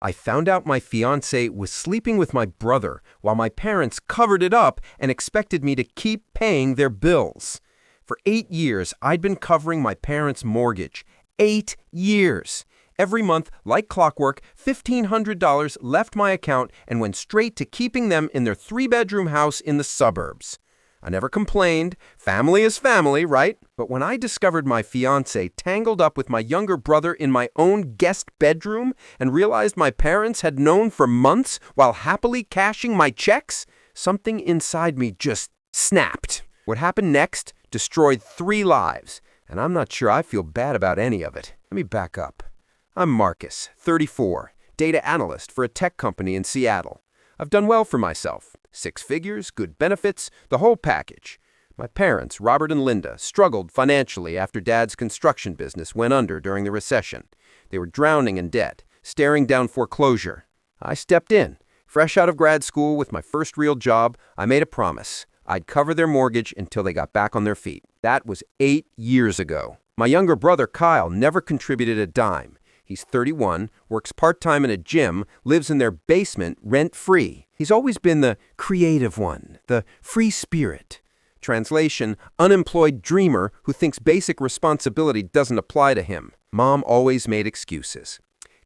I found out my fiancé was sleeping with my brother while my parents covered it up and expected me to keep paying their bills. For 8 years, I'd been covering my parents' mortgage. 8 years. Every month, like clockwork, $1,500 left my account and went straight to keeping them in their 3-bedroom house in the suburbs. I never complained. Family is family, right? But when I discovered my fiancé tangled up with my younger brother in my own guest bedroom and realized my parents had known for months while happily cashing my checks, something inside me just snapped. What happened next destroyed 3 lives, and I'm not sure I feel bad about any of it. Let me back up. I'm Marcus, 34, data analyst for a tech company in Seattle. I've done well for myself. 6 figures, good benefits, the whole package. My parents, Robert and Linda, struggled financially after Dad's construction business went under during the recession. They were drowning in debt, staring down foreclosure. I stepped in. Fresh out of grad school with my first real job, I made a promise. I'd cover their mortgage until they got back on their feet. That was 8 years ago. My younger brother, Kyle, never contributed a dime. He's 31, works part-time in a gym, lives in their basement rent-free. He's always been the creative one, the free spirit. Translation, unemployed dreamer who thinks basic responsibility doesn't apply to him. Mom always made excuses.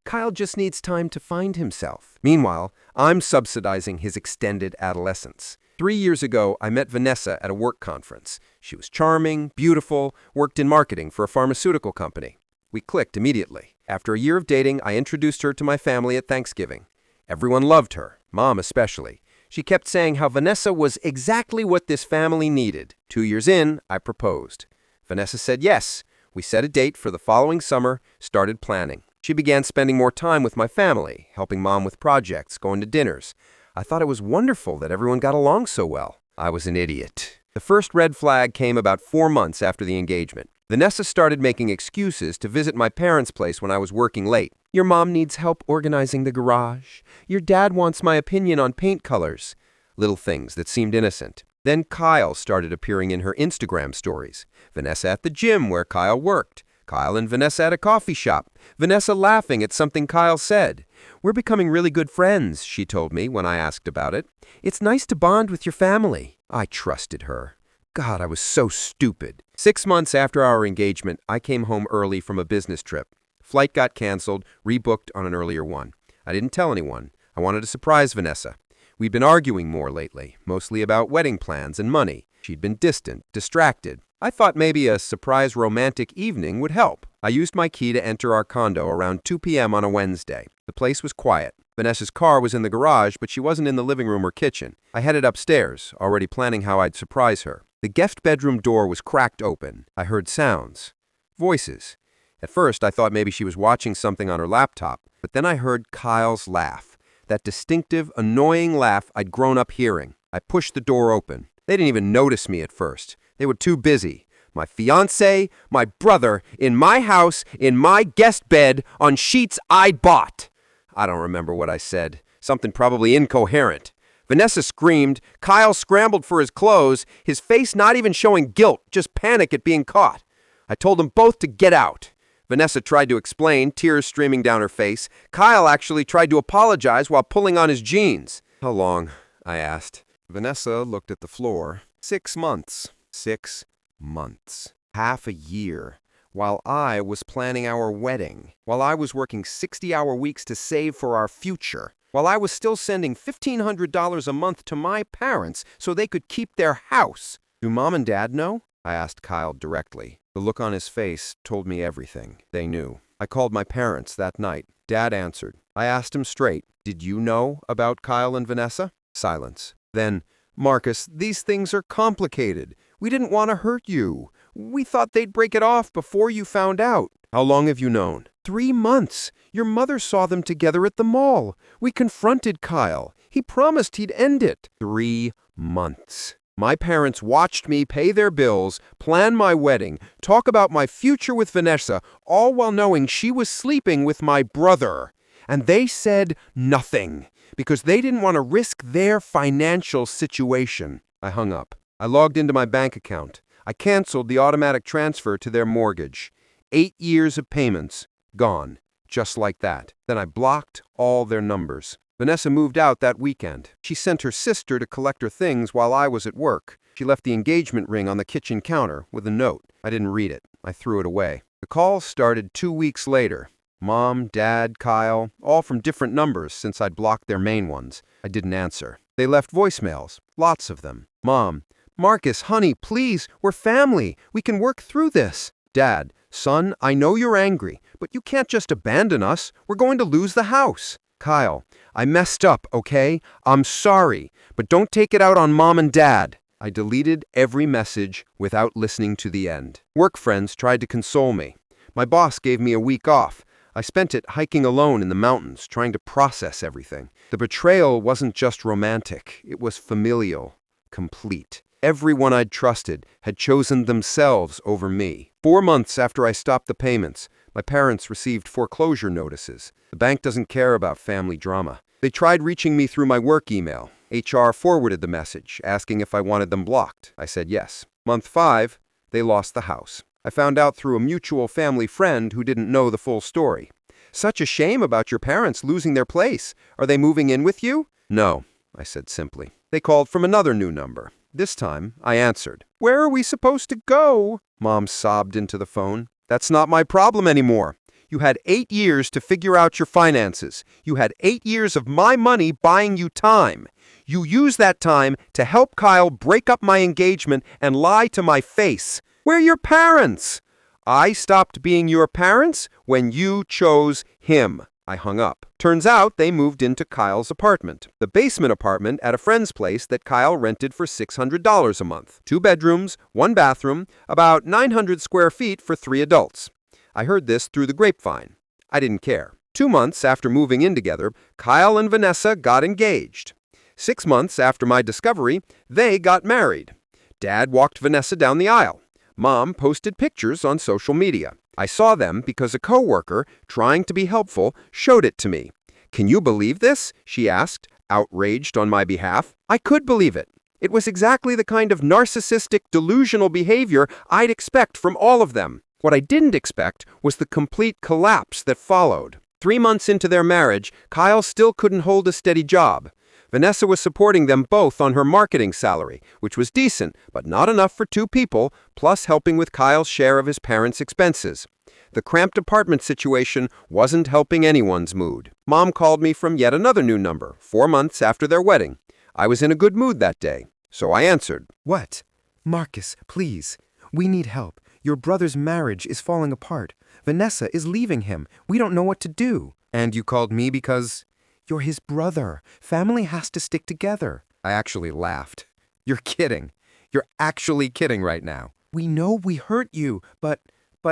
Kyle just needs time to find himself. Meanwhile, I'm subsidizing his extended adolescence. 3 years ago, I met Vanessa at a work conference. She was charming, beautiful, worked in marketing for a pharmaceutical company. We clicked immediately. After a year of dating, I introduced her to my family at Thanksgiving. Everyone loved her, Mom especially. She kept saying how Vanessa was exactly what this family needed. 2 years in, I proposed. Vanessa said yes. We set a date for the following summer, started planning. She began spending more time with my family, helping Mom with projects, going to dinners. I thought it was wonderful that everyone got along so well. I was an idiot. The first red flag came about 4 months after the engagement. Vanessa started making excuses to visit my parents' place when I was working late. Your mom needs help organizing the garage. Your dad wants my opinion on paint colors. Little things that seemed innocent. Then Kyle started appearing in her Instagram stories. Vanessa at the gym where Kyle worked. Kyle and Vanessa at a coffee shop. Vanessa laughing at something Kyle said. We're becoming really good friends, she told me when I asked about it. It's nice to bond with your family. I trusted her. God, I was so stupid. 6 months after our engagement, I came home early from a business trip. Flight got canceled, rebooked on an earlier one. I didn't tell anyone. I wanted to surprise Vanessa. We'd been arguing more lately, mostly about wedding plans and money. She'd been distant, distracted. I thought maybe a surprise romantic evening would help. I used my key to enter our condo around 2 p.m. on a Wednesday. The place was quiet. Vanessa's car was in the garage, but she wasn't in the living room or kitchen. I headed upstairs, already planning how I'd surprise her. The guest bedroom door was cracked open. I heard sounds. Voices. At first, I thought maybe she was watching something on her laptop, but then I heard Kyle's laugh. That distinctive, annoying laugh I'd grown up hearing. I pushed the door open. They didn't even notice me at first. They were too busy. My fiancé, my brother, in my house, in my guest bed, on sheets I'd bought. I don't remember what I said. Something probably incoherent. Vanessa screamed. Kyle scrambled for his clothes, his face not even showing guilt, just panic at being caught. I told them both to get out. Vanessa tried to explain, tears streaming down her face. Kyle actually tried to apologize while pulling on his jeans. How long? I asked. Vanessa looked at the floor. 6 months. 6 months. Half a year. While I was planning our wedding. While I was working 60-hour weeks to save for our future. While I was still sending $1,500 a month to my parents so they could keep their house. Do Mom and Dad know? I asked Kyle directly. The look on his face told me everything. They knew. I called my parents that night. Dad answered. I asked him straight. Did you know about Kyle and Vanessa? Silence. Then, Marcus, these things are complicated. We didn't want to hurt you. We thought they'd break it off before you found out. How long have you known? 3 months. Your mother saw them together at the mall. We confronted Kyle. He promised he'd end it. 3 months. My parents watched me pay their bills, plan my wedding, talk about my future with Vanessa, all while knowing she was sleeping with my brother. And they said nothing, because they didn't want to risk their financial situation. I hung up. I logged into my bank account. I canceled the automatic transfer to their mortgage. 8 years of payments, gone. just like that. Then I blocked all their numbers. Vanessa moved out that weekend. She sent her sister to collect her things while I was at work. She left the engagement ring on the kitchen counter with a note. I didn't read it. I threw it away. The calls started 2 weeks later. Mom, Dad, Kyle, all from different numbers since I'd blocked their main ones. I didn't answer. They left voicemails, lots of them. Mom, Marcus, honey, please, we're family. We can work through this. Dad, son, I know you're angry, but you can't just abandon us. We're going to lose the house. Kyle, I messed up, okay? I'm sorry, but don't take it out on Mom and Dad. I deleted every message without listening to the end. Work friends tried to console me. My boss gave me a week off. I spent it hiking alone in the mountains, trying to process everything. The betrayal wasn't just romantic, it was familial, complete. Everyone I'd trusted had chosen themselves over me. 4 months after I stopped the payments, my parents received foreclosure notices. The bank doesn't care about family drama. They tried reaching me through my work email. HR forwarded the message, asking if I wanted them blocked. I said yes. Month 5, they lost the house. I found out through a mutual family friend who didn't know the full story. Such a shame about your parents losing their place. Are they moving in with you? No, I said simply. They called from another new number. This time, I answered. Where are we supposed to go? Mom sobbed into the phone. That's not my problem anymore. You had 8 years to figure out your finances. You had 8 years of my money buying you time. You used that time to help Kyle break up my engagement and lie to my face. We're your parents. I stopped being your parents when you chose him. I hung up. Turns out they moved into Kyle's apartment, the basement apartment at a friend's place that Kyle rented for $600 a month. 2 bedrooms, 1 bathroom, about 900 square feet for 3 adults. I heard this through the grapevine. I didn't care. 2 months after moving in together, Kyle and Vanessa got engaged. 6 months after my discovery, they got married. Dad walked Vanessa down the aisle. Mom posted pictures on social media. I saw them because a coworker, trying to be helpful, showed it to me. Can you believe this? She asked, outraged on my behalf. I could believe it. It was exactly the kind of narcissistic, delusional behavior I'd expect from all of them. What I didn't expect was the complete collapse that followed. 3 months into their marriage, Kyle still couldn't hold a steady job. Vanessa was supporting them both on her marketing salary, which was decent, but not enough for 2 people, plus helping with Kyle's share of his parents' expenses. The cramped apartment situation wasn't helping anyone's mood. Mom called me from yet another new number, 4 months after their wedding. I was in a good mood that day, so I answered. What? Marcus, please. We need help. Your brother's marriage is falling apart. Vanessa is leaving him. We don't know what to do. And you called me because... You're his brother. Family has to stick together. I actually laughed. You're kidding. You're actually kidding right now. We know we hurt you, but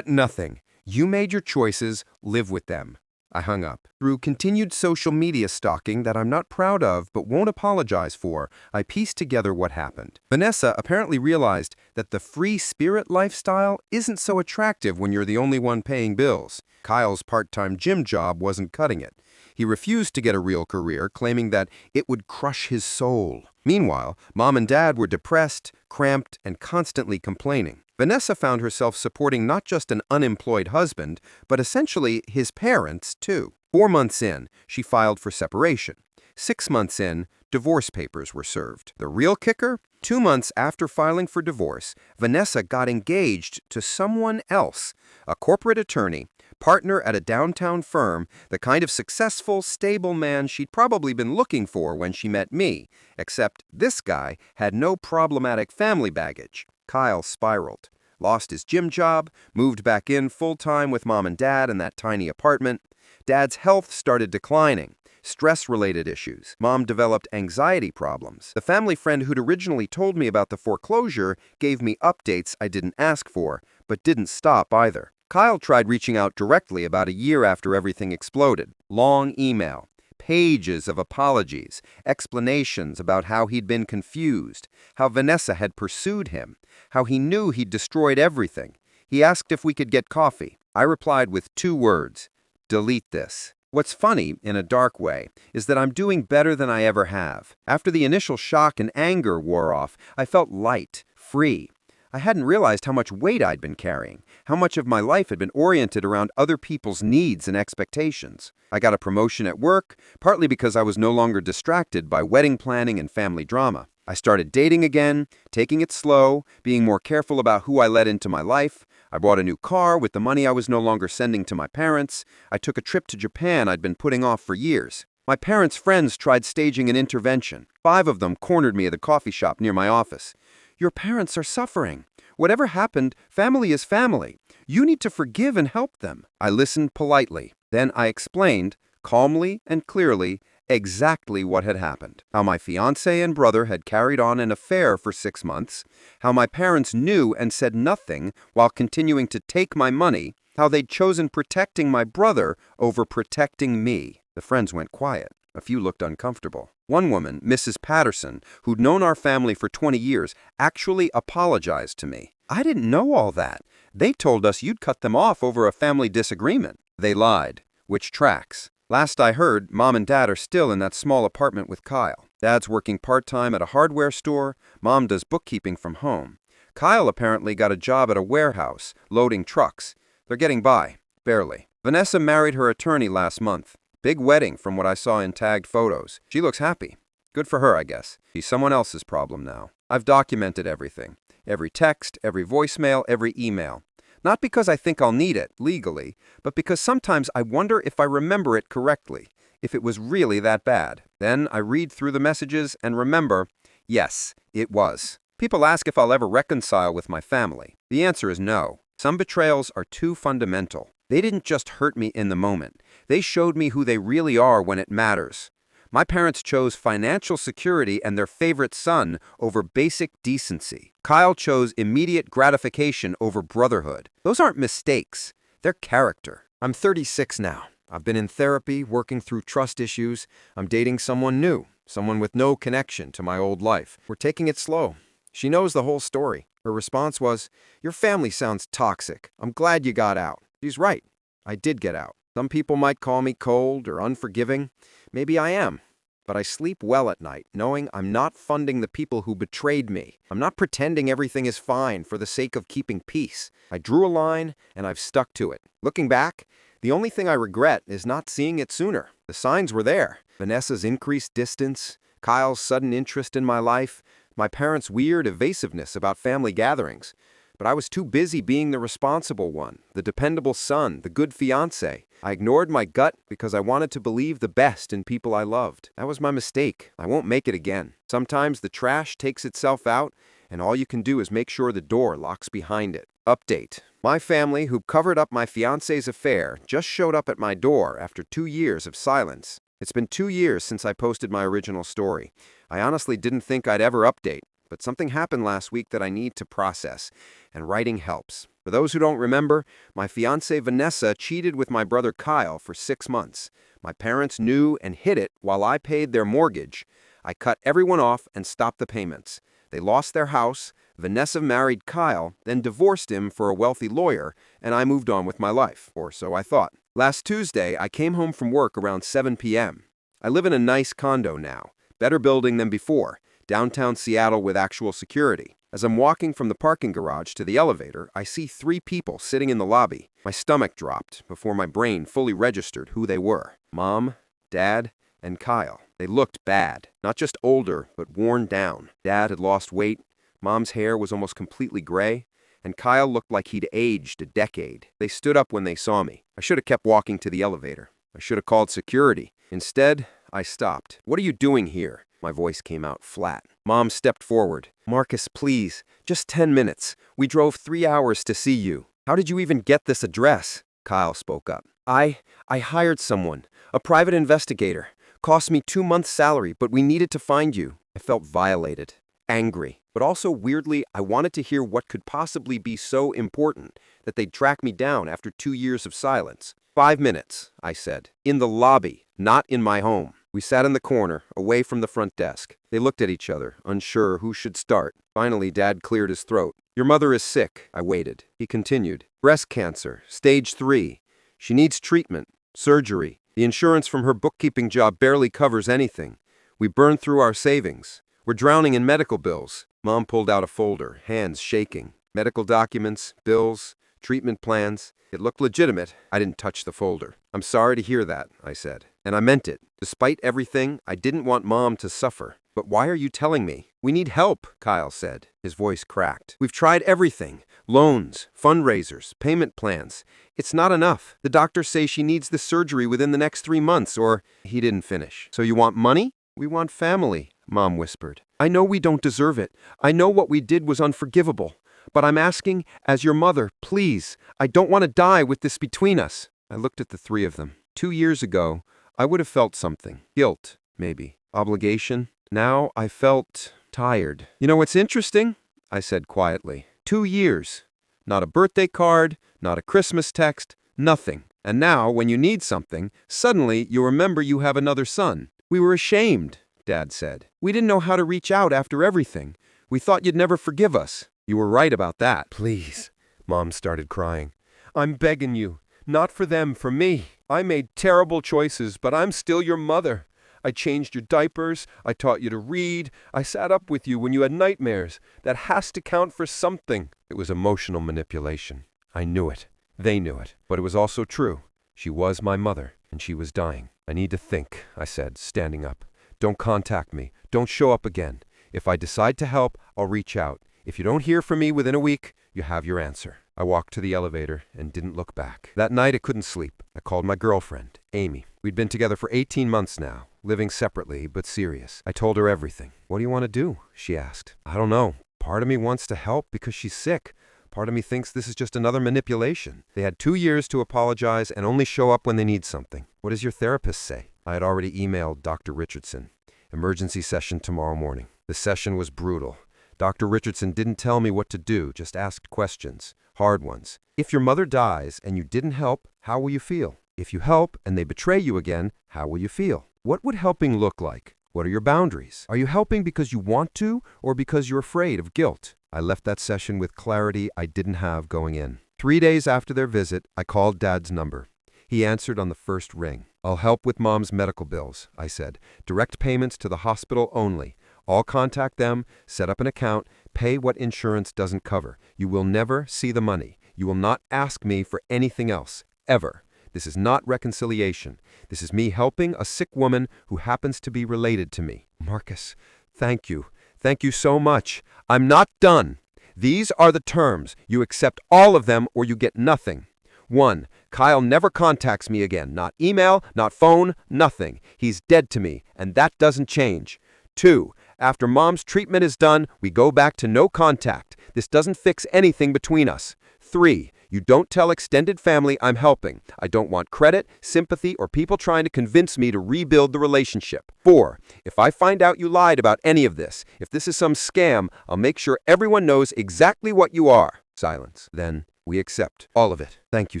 nothing. You made your choices. Live with them. I hung up. Through continued social media stalking that I'm not proud of but won't apologize for, I pieced together what happened. Vanessa apparently realized that the free spirit lifestyle isn't so attractive when you're the only one paying bills. Kyle's part-time gym job wasn't cutting it. He refused to get a real career, claiming that it would crush his soul. Meanwhile, Mom and Dad were depressed, cramped, and constantly complaining. Vanessa found herself supporting not just an unemployed husband, but essentially his parents, too. 4 months in, she filed for separation. 6 months in, divorce papers were served. The real kicker? 2 months after filing for divorce, Vanessa got engaged to someone else, a corporate attorney, partner at a downtown firm, the kind of successful, stable man she'd probably been looking for when she met me, except this guy had no problematic family baggage. Kyle spiraled, lost his gym job, moved back in full-time with Mom and Dad in that tiny apartment. Dad's health started declining. Stress-related issues. Mom developed anxiety problems. The family friend who'd originally told me about the foreclosure gave me updates I didn't ask for, but didn't stop either. Kyle tried reaching out directly about a year after everything exploded. Long email, pages of apologies, explanations about how he'd been confused, how Vanessa had pursued him, how he knew he'd destroyed everything. He asked if we could get coffee. I replied with 2 words, delete this. What's funny, in a dark way, is that I'm doing better than I ever have. After the initial shock and anger wore off, I felt light, free. I hadn't realized how much weight I'd been carrying, how much of my life had been oriented around other people's needs and expectations. I got a promotion at work, partly because I was no longer distracted by wedding planning and family drama. I started dating again, taking it slow, being more careful about who I let into my life. I bought a new car with the money I was no longer sending to my parents. I took a trip to Japan I'd been putting off for years. My parents' friends tried staging an intervention. 5 of them cornered me at a coffee shop near my office. "Your parents are suffering. Whatever happened, family is family. You need to forgive and help them." I listened politely. Then I explained, calmly and clearly, exactly what had happened. How my fiancé and brother had carried on an affair for 6 months, how my parents knew and said nothing while continuing to take my money, how they'd chosen protecting my brother over protecting me. The friends went quiet. A few looked uncomfortable. One woman, Mrs. Patterson, who'd known our family for 20 years, actually apologized to me. "I didn't know all that. They told us you'd cut them off over a family disagreement." They lied, which tracks. Last I heard, Mom and Dad are still in that small apartment with Kyle. Dad's working part-time at a hardware store. Mom does bookkeeping from home. Kyle apparently got a job at a warehouse, loading trucks. They're getting by, barely. Vanessa married her attorney last month. Big wedding from what I saw in tagged photos. She looks happy. Good for her, I guess. She's someone else's problem now. I've documented everything. Every text, every voicemail, every email. Not because I think I'll need it, legally, but because sometimes I wonder if I remember it correctly, if it was really that bad. Then I read through the messages and remember, yes, it was. People ask if I'll ever reconcile with my family. The answer is no. Some betrayals are too fundamental. They didn't just hurt me in the moment. They showed me who they really are when it matters. My parents chose financial security and their favorite son over basic decency. Kyle chose immediate gratification over brotherhood. Those aren't mistakes. They're character. I'm 36 now. I've been in therapy, working through trust issues. I'm dating someone new, someone with no connection to my old life. We're taking it slow. She knows the whole story. Her response was, "Your family sounds toxic. I'm glad you got out." She's right. I did get out. Some people might call me cold or unforgiving. Maybe I am. But I sleep well at night, knowing I'm not funding the people who betrayed me. I'm not pretending everything is fine for the sake of keeping peace. I drew a line, and I've stuck to it. Looking back, the only thing I regret is not seeing it sooner. The signs were there. Vanessa's increased distance, Kyle's sudden interest in my life, my parents' weird evasiveness about family gatherings. But I was too busy being the responsible one, the dependable son, the good fiancé. I ignored my gut because I wanted to believe the best in people I loved. That was my mistake. I won't make it again. Sometimes the trash takes itself out, and all you can do is make sure the door locks behind it. Update. My family, who covered up my fiancé's affair, just showed up at my door after 2 years of silence. It's been 2 years since I posted my original story. I honestly didn't think I'd ever update. But something happened last week that I need to process, and writing helps. For those who don't remember, my fiancée Vanessa cheated with my brother Kyle for 6 months. My parents knew and hid it while I paid their mortgage. I cut everyone off and stopped the payments. They lost their house, Vanessa married Kyle, then divorced him for a wealthy lawyer, and I moved on with my life, or so I thought. Last Tuesday, I came home from work around 7 p.m. I live in a nice condo now, better building than before. Downtown Seattle with actual security. As I'm walking from the parking garage to the elevator, I see 3 people sitting in the lobby. My stomach dropped before my brain fully registered who they were. Mom, Dad, and Kyle. They looked bad. Not just older, but worn down. Dad had lost weight. Mom's hair was almost completely gray. And Kyle looked like he'd aged a decade. They stood up when they saw me. I should have kept walking to the elevator. I should have called security. Instead, I stopped. "What are you doing here?" My voice came out flat. Mom stepped forward. "Marcus, please, just 10 minutes. We drove 3 hours to see you." "How did you even get this address?" Kyle spoke up. I hired someone, a private investigator. Cost me 2 months' salary, but we needed to find you." I felt violated, angry, but also weirdly, I wanted to hear what could possibly be so important that they'd track me down after 2 years of silence. 5 minutes, I said. In the lobby, not in my home. We sat in the corner, away from the front desk. They looked at each other, unsure who should start. Finally, Dad cleared his throat. "Your mother is sick." I waited. He continued. "Breast cancer, stage 3. She needs treatment, surgery. The insurance from her bookkeeping job barely covers anything. We burned through our savings. We're drowning in medical bills." Mom pulled out a folder, hands shaking. Medical documents, bills, treatment plans. It looked legitimate. I didn't touch the folder. "I'm sorry to hear that," I said. And I meant it. Despite everything, I didn't want Mom to suffer. "But why are you telling me?" "We need help," Kyle said. His voice cracked. "We've tried everything. Loans, fundraisers, payment plans. It's not enough. The doctors say she needs the surgery within the next 3 months or—" He didn't finish. "So you want money?" "We want family," Mom whispered. "I know we don't deserve it. I know what we did was unforgivable. But I'm asking, as your mother, please, I don't want to die with this between us." I looked at the three of them. 2 years ago, I would have felt something. Guilt, maybe. Obligation. Now I felt tired. "You know what's interesting?" I said quietly. 2 years. Not a birthday card, not a Christmas text, nothing. And now, when you need something, suddenly you remember you have another son. "We were ashamed," Dad said. "We didn't know how to reach out after everything. We thought you'd never forgive us." "You were right about that." "Please," Mom started crying. "I'm begging you. Not for them, for me. I made terrible choices, but I'm still your mother. I changed your diapers. I taught you to read. I sat up with you when you had nightmares. That has to count for something." It was emotional manipulation. I knew it. They knew it. But it was also true. She was my mother, and she was dying. "I need to think," I said, standing up. "Don't contact me. Don't show up again. If I decide to help, I'll reach out. If you don't hear from me within a week, you have your answer." I walked to the elevator and didn't look back. That night I couldn't sleep. I called my girlfriend, Amy. We'd been together for 18 months now, living separately but serious. I told her everything. "What do you want to do?" she asked. "I don't know. Part of me wants to help because she's sick. Part of me thinks this is just another manipulation. They had 2 years to apologize and only show up when they need something. What does your therapist say?" I had already emailed Dr. Richardson. Emergency session tomorrow morning. The session was brutal. Dr. Richardson didn't tell me what to do, just asked questions. Hard ones. "If your mother dies and you didn't help, how will you feel? If you help and they betray you again, how will you feel? What would helping look like? What are your boundaries? Are you helping because you want to or because you're afraid of guilt?" I left that session with clarity I didn't have going in. 3 days after their visit, I called Dad's number. He answered on the first ring. "I'll help with Mom's medical bills," I said. "Direct payments to the hospital only. I'll contact them, set up an account, pay what insurance doesn't cover. You will never see the money. You will not ask me for anything else, ever. This is not reconciliation. This is me helping a sick woman who happens to be related to me." "Marcus, thank you. Thank you so much. I'm not done. These are the terms. You accept all of them or you get nothing. 1. Kyle never contacts me again. Not email, not phone, nothing. He's dead to me, and that doesn't change. 2. After Mom's treatment is done, we go back to no contact. This doesn't fix anything between us. 3. You don't tell extended family I'm helping. I don't want credit, sympathy, or people trying to convince me to rebuild the relationship. 4. If I find out you lied about any of this, if this is some scam, I'll make sure everyone knows exactly what you are." Silence. "Then we accept all of it. Thank you,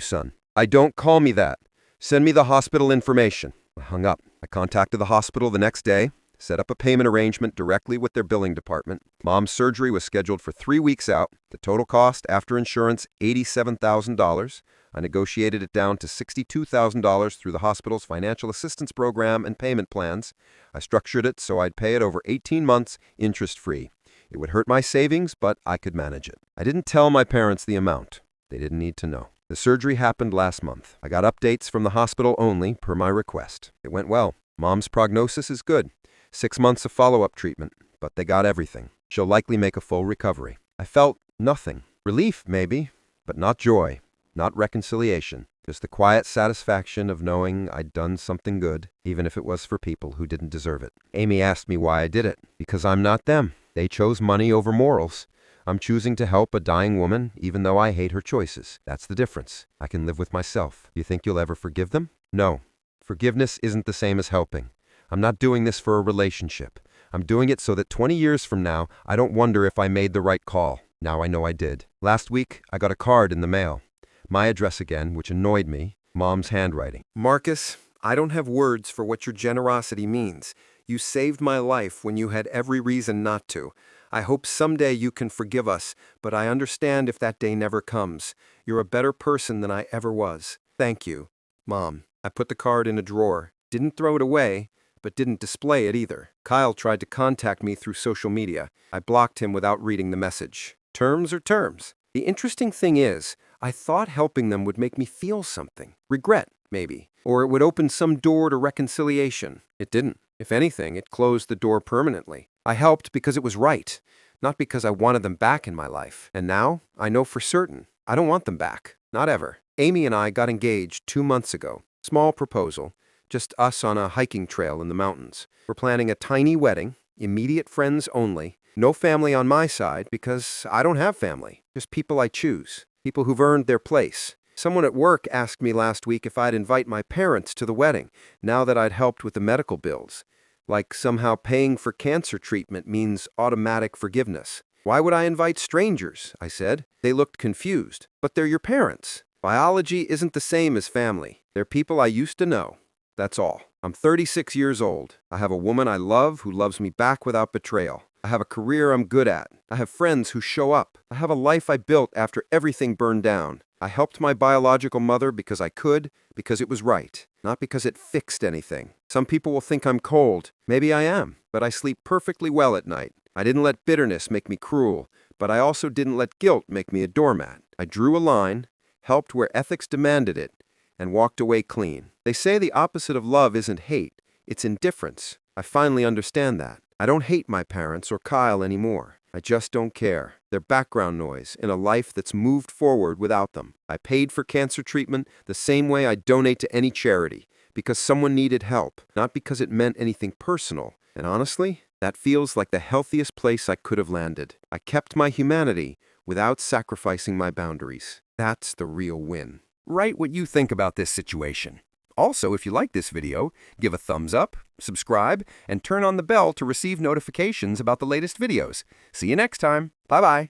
son." "I don't call me that. Send me the hospital information." I hung up. I contacted the hospital the next day. Set up a payment arrangement directly with their billing department. Mom's surgery was scheduled for 3 weeks out. The total cost after insurance, $87,000. I negotiated it down to $62,000 through the hospital's financial assistance program and payment plans. I structured it so I'd pay it over 18 months, interest-free. It would hurt my savings, but I could manage it. I didn't tell my parents the amount. They didn't need to know. The surgery happened last month. I got updates from the hospital only, per my request. It went well. Mom's prognosis is good. 6 months of follow-up treatment, but they got everything. She'll likely make a full recovery. I felt nothing. Relief, maybe, but not joy, not reconciliation. Just the quiet satisfaction of knowing I'd done something good, even if it was for people who didn't deserve it. Amy asked me why I did it. Because I'm not them. They chose money over morals. I'm choosing to help a dying woman, even though I hate her choices. That's the difference. I can live with myself. You think you'll ever forgive them? No. Forgiveness isn't the same as helping. I'm not doing this for a relationship. I'm doing it so that 20 years from now, I don't wonder if I made the right call. Now I know I did. Last week, I got a card in the mail. My address again, which annoyed me. Mom's handwriting. "Marcus, I don't have words for what your generosity means. You saved my life when you had every reason not to. I hope someday you can forgive us, but I understand if that day never comes. You're a better person than I ever was. Thank you, Mom." I put the card in a drawer. Didn't throw it away, but didn't display it either. Kyle tried to contact me through social media. I blocked him without reading the message. Terms are terms. The interesting thing is, I thought helping them would make me feel something. Regret, maybe. Or it would open some door to reconciliation. It didn't. If anything, it closed the door permanently. I helped because it was right, not because I wanted them back in my life. And now, I know for certain, I don't want them back. Not ever. Amy and I got engaged 2 months ago. Small proposal. Just us on a hiking trail in the mountains. We're planning a tiny wedding, immediate friends only. No family on my side because I don't have family. Just people I choose. People who've earned their place. Someone at work asked me last week if I'd invite my parents to the wedding, now that I'd helped with the medical bills. Like somehow paying for cancer treatment means automatic forgiveness. Why would I invite strangers? I said. They looked confused. But they're your parents. Biology isn't the same as family. They're people I used to know. That's all. I'm 36 years old. I have a woman I love who loves me back without betrayal. I have a career I'm good at. I have friends who show up. I have a life I built after everything burned down. I helped my biological mother because I could, because it was right, not because it fixed anything. Some people will think I'm cold. Maybe I am, but I sleep perfectly well at night. I didn't let bitterness make me cruel, but I also didn't let guilt make me a doormat. I drew a line, helped where ethics demanded it, and walked away clean. They say the opposite of love isn't hate, it's indifference. I finally understand that. I don't hate my parents or Kyle anymore. I just don't care. They're background noise in a life that's moved forward without them. I paid for cancer treatment the same way I donate to any charity, because someone needed help, not because it meant anything personal. And honestly, that feels like the healthiest place I could have landed. I kept my humanity without sacrificing my boundaries. That's the real win. Write what you think about this situation. Also, if you like this video, give a thumbs up, subscribe, and turn on the bell to receive notifications about the latest videos. See you next time. Bye-bye.